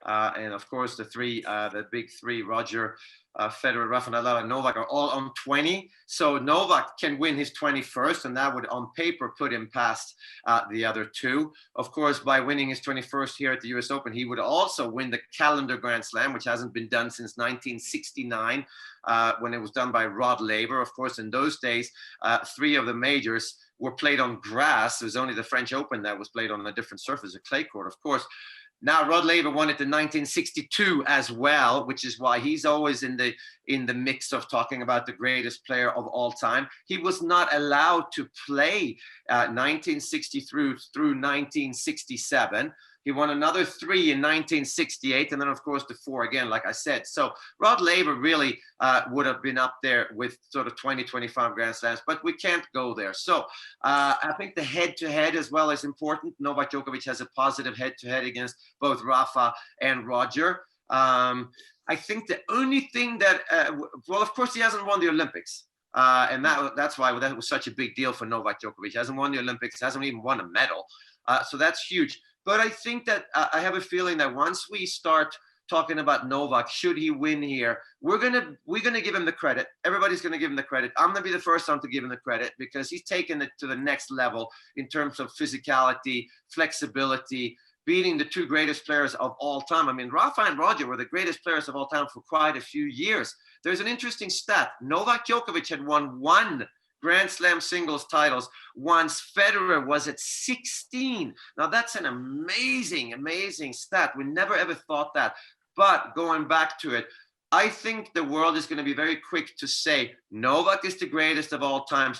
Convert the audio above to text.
And of course, the big three, Roger, Federer, Rafa Nadal, and Novak are all on 20. So Novak can win his 21st, and that would, on paper, put him past the other two. Of course, by winning his 21st here at the US Open, he would also win the calendar Grand Slam, which hasn't been done since 1969, when it was done by Rod Laver. Of course, in those days, three of the majors were played on grass. It was only the French Open that was played on a different surface, a clay court, of course. Now, Rod Laver won it in 1962 as well, which is why he's always in the mix of talking about the greatest player of all time. He was not allowed to play 1960 through 1967. He won another three in 1968, and then, of course, the four again, like I said. So Rod Laver really would have been up there with sort of 20, 25 Grand Slams, but we can't go there. So I think the head-to-head as well is important. Novak Djokovic has a positive head-to-head against both Rafa and Roger. I think the only thing that, well, of course, he hasn't won the Olympics. And that's why that was such a big deal for Novak Djokovic. He hasn't won the Olympics, hasn't even won a medal. So that's huge. But I think that I have a feeling that once we start talking about Novak, should he win here, we're gonna give him the credit. Everybody's gonna give him the credit. I'm gonna be the first one to give him the credit because he's taken it to the next level in terms of physicality, flexibility, beating the two greatest players of all time. I mean, Rafa and Roger were the greatest players of all time for quite a few years. There's an interesting stat. Novak Djokovic had won one Grand Slam singles titles once Federer was at 16. Now that's an amazing, amazing stat. We never ever thought that. But going back to it, I think the world is going to be very quick to say Novak is the greatest of all times